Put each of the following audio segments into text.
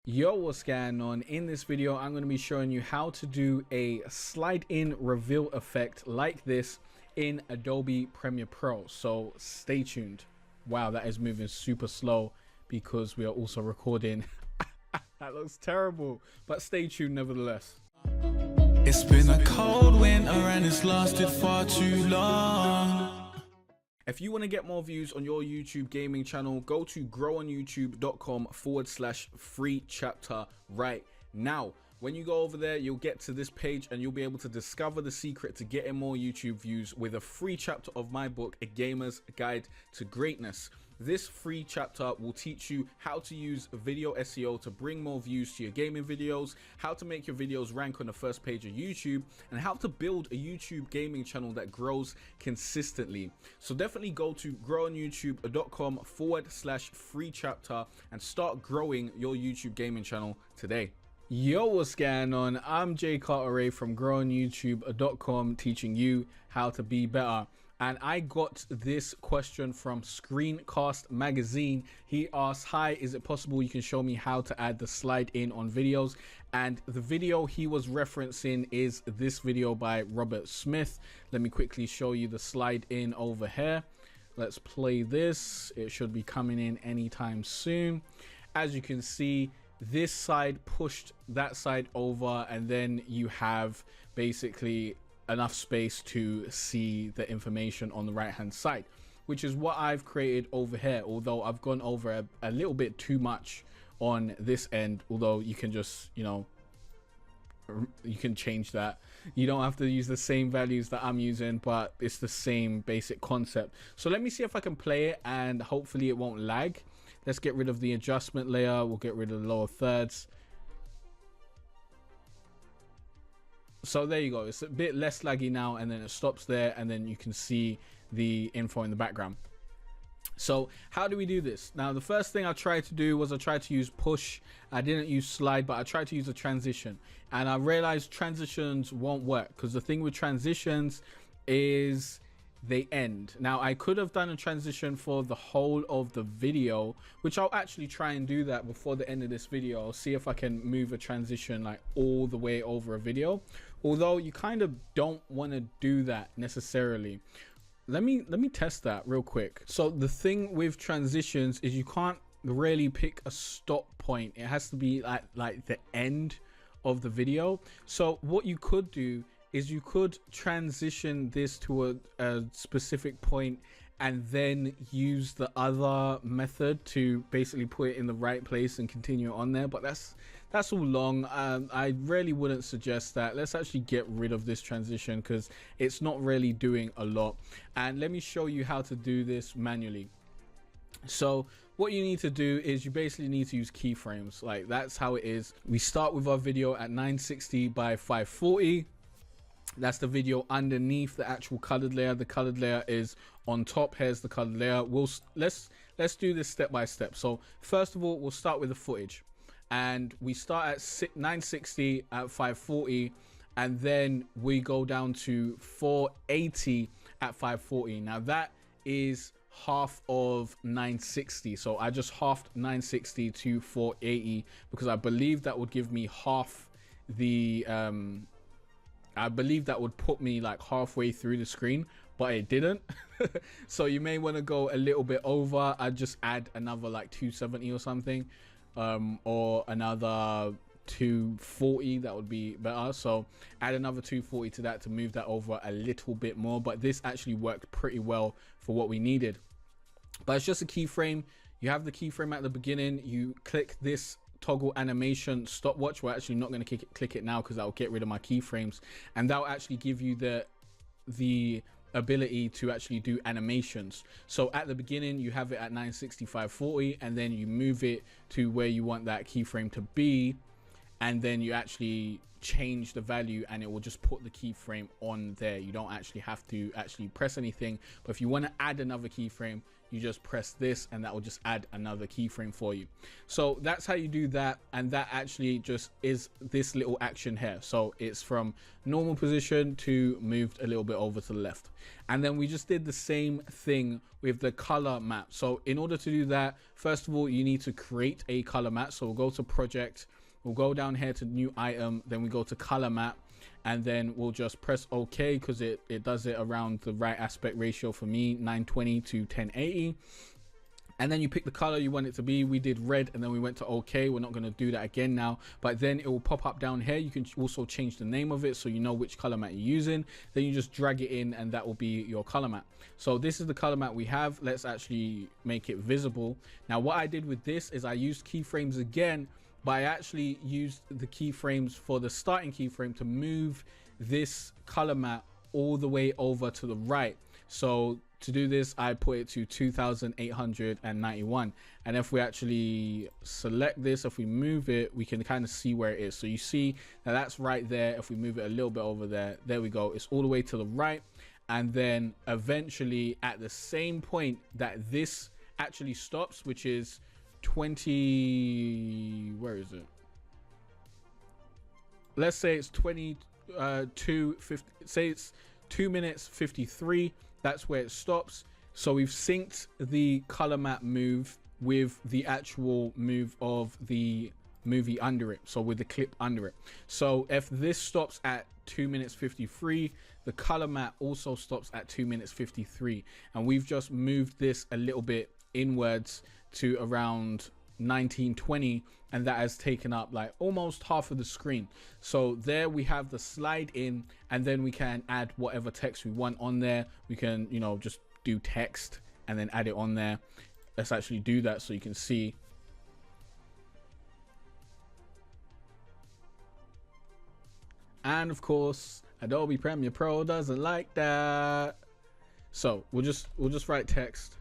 Yo, what's going on? In this video I'm going to be showing you how to do a slide in reveal effect like this in Adobe Premiere Pro, so stay tuned. Wow, that is moving super slow because we are also recording. That looks terrible, but stay tuned nevertheless. It's been a cold winter and it's lasted far too long. If you want to get more views on your YouTube gaming channel, go to growonyoutube.com/free chapter right now. When you go over there, you'll get to this page and you'll be able to discover the secret to getting more YouTube views with a free chapter of my book, A Gamer's Guide to Greatness. This free chapter will teach you how to use video SEO to bring more views to your gaming videos, how to make your videos rank on the first page of YouTube, and how to build a YouTube gaming channel that grows consistently. So definitely go to growonyoutube.com/free chapter and start growing your YouTube gaming channel today. Yo, what's going on? I'm Jay Carteret from growonyoutube.com, teaching you how to be better. And I got this question from Screencast Magazine. He asked, hi, is it possible you can show me how to add the slide in on videos? And the video he was referencing is this video by Robert Smith. Let me quickly show you the slide in over here. Let's play this. It should be coming in anytime soon. As you can see, this side pushed that side over, and then you have basically enough space to see the information on the right hand side, which is what I've created over here, although I've gone over a little bit too much on this end. Although you can just, you can change that. You don't have to use the same values that I'm using, but it's the same basic concept. So let me see if I can play it and hopefully it won't lag. Let's get rid of the adjustment layer. We'll get rid of the lower thirds. So there you go, it's a bit less laggy now, and then it stops there, and then you can see the info in the background. So how do we do this? Now, the first thing I tried to do was I tried to use push. I didn't use slide, but I tried to use a transition, and I realized transitions won't work because the thing with transitions is they end. Now, I could have done a transition for the whole of the video, which I'll actually try and do that before the end of this video. I'll see if I can move a transition like all the way over a video, although you kind of don't want to do that necessarily. Let me test that real quick. So the thing with transitions is you can't really pick a stop point. It has to be like the end of the video. So what you could do is you could transition this to a specific point and then use the other method to basically put it in the right place and continue on there, but that's all long. I really wouldn't suggest that. Let's actually get rid of this transition because it's not really doing a lot. And let me show you how to do this manually. So what you need to do is you basically need to use keyframes. Like, that's how it is. We start with our video at 960 by 540. That's the video underneath the actual colored layer. The colored layer is on top. Here's the colored layer. Let's do this step by step. So first of all, we'll start with the footage, and we start at 960 at 540, and then we go down to 480 at 540. Now that is half of 960, so I just halved 960 to 480 because I believe that would give me half the I believe that would put me like halfway through the screen, but it didn't. So you may want to go a little bit over. I'd just add another like 270 or something, or another 240. That would be better. So add another 240 to that to move that over a little bit more, but this actually worked pretty well for what we needed. But it's just a keyframe. You have the keyframe at the beginning. You click this toggle animation stopwatch. We're actually not going to click it now because that will get rid of my keyframes, and that will actually give you the ability to actually do animations. So at the beginning you have it at 960/540, and then you move it to where you want that keyframe to be, and then you actually change the value and it will just put the keyframe on there. You don't actually have to actually press anything, but if you want to add another keyframe, you just press this and that will just add another keyframe for you. So that's how you do that, and that actually just is this little action here. So it's from normal position to moved a little bit over to the left. And then we just did the same thing with the color map. So in order to do that, first of all, you need to create a color map. So we'll go to project, we'll go down here to new item, then we go to color map, and then we'll just press OK because it does it around the right aspect ratio for me, 920 to 1080. And then you pick the color you want it to be. We did red and then we went to OK. We're not going to do that again now, but then it will pop up down here. You can also change the name of it so you know which color mat you're using. Then you just drag it in and that will be your color mat. So this is the color mat we have. Let's actually make it visible. Now what I did with this is I used keyframes again, but I actually used the keyframes for the starting keyframe to move this color mat all the way over to the right. So to do this, I put it to 2891. And if we actually select this, if we move it, we can kind of see where it is. So you see that that's right there. If we move it a little bit over there, there we go. It's all the way to the right. And then eventually at the same point that this actually stops, which is 20, where is it? Let's say it's 22:50, say it's 2 minutes 53. That's where it stops. So we've synced the color map move with the actual move of the movie under it, so with the clip under it. So if this stops at 2 minutes 53, the color map also stops at 2 minutes 53, and we've just moved this a little bit inwards to around 1920, and that has taken up like almost half of the screen. So there we have the slide in, and then we can add whatever text we want on there. We can, you know, just do text and then add it on there. Let's actually do that so you can see. And of course Adobe Premiere Pro doesn't like that, so we'll just write text.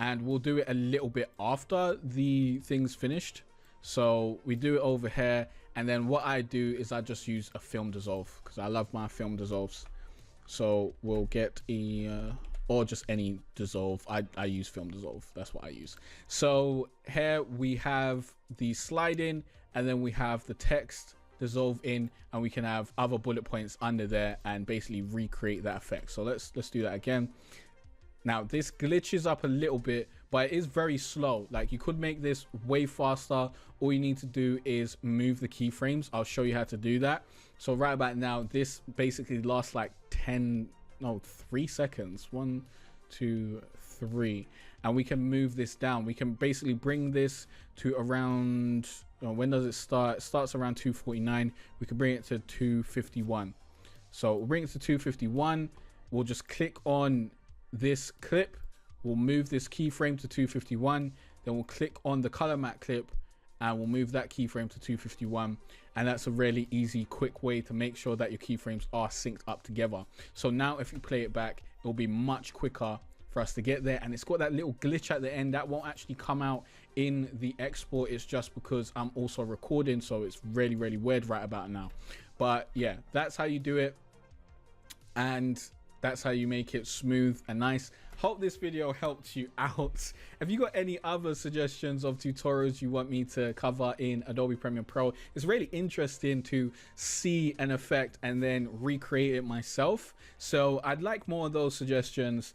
And we'll do it a little bit after the thing's finished. So we do it over here, and then what I do is I just use a film dissolve because I love my film dissolves. So we'll get a or just any dissolve. I use film dissolve, that's what I use. So here we have the slide in, and then we have the text dissolve in, and we can have other bullet points under there and basically recreate that effect. So let's do that again. Now this glitches up a little bit, but it is very slow. Like you could make this way faster. All you need to do is move the keyframes. I'll show you how to do that. So right about now, this basically lasts like 3 seconds. 1, 2, 3. And we can move this down. We can basically bring this to around, when does it start? It starts around 2:49. We can bring it to 2:51. So we'll bring it to 2:51. We'll just click on this clip, we'll move this keyframe to 2:51, then we'll click on the color mat clip and we'll move that keyframe to 2:51. And that's a really easy, quick way to make sure that your keyframes are synced up together. So now if you play it back, it'll be much quicker for us to get there. And it's got that little glitch at the end that won't actually come out in the export. It's just because I'm also recording, so it's really weird right about now. But yeah, that's how you do it, and that's how you make it smooth and nice. Hope this video helped you out. Have you got any other suggestions of tutorials you want me to cover in Adobe Premiere Pro? It's really interesting to see an effect and then recreate it myself. So I'd like more of those suggestions.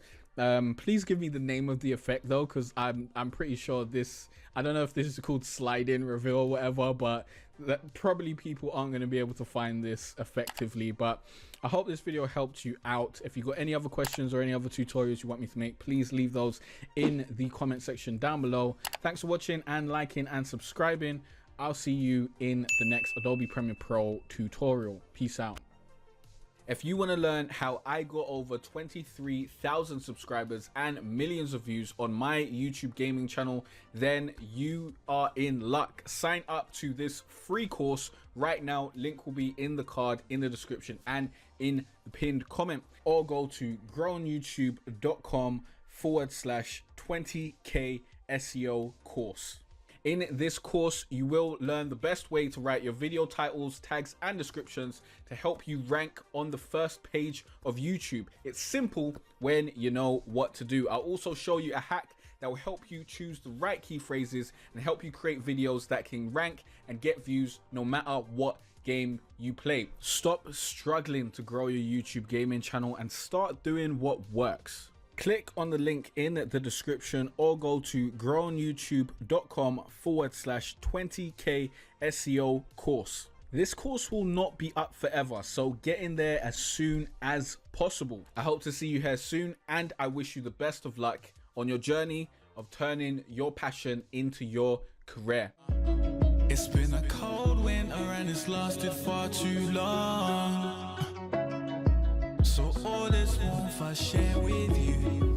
Please give me the name of the effect though, because I'm pretty sure this, I don't know if this is called slide in reveal or whatever, but that probably people aren't going to be able to find this effectively. But I hope this video helped you out. If you've got any other questions or any other tutorials you want me to make, please leave those in the comment section down below. Thanks for watching and liking and subscribing. I'll see you in the next Adobe Premiere Pro tutorial. Peace out. If you want to learn how I got over 23,000 subscribers and millions of views on my YouTube gaming channel, then you are in luck. Sign up to this free course right now. Link will be in the card, in the description, and in the pinned comment. Or go to growonyoutube.com/20K SEO course. In this course, you will learn the best way to write your video titles, tags, and descriptions to help you rank on the first page of YouTube. It's simple when you know what to do. I'll also show you a hack that will help you choose the right key phrases and help you create videos that can rank and get views no matter what game you play. Stop struggling to grow your YouTube gaming channel and start doing what works. Click on the link in the description or go to growonyoutube.com/20k SEO course. This course will not be up forever, so get in there as soon as possible. I hope to see you here soon, and I wish you the best of luck on your journey of turning your passion into your career. It's been a cold winter and it's lasted far too long. So all this warmth I share with you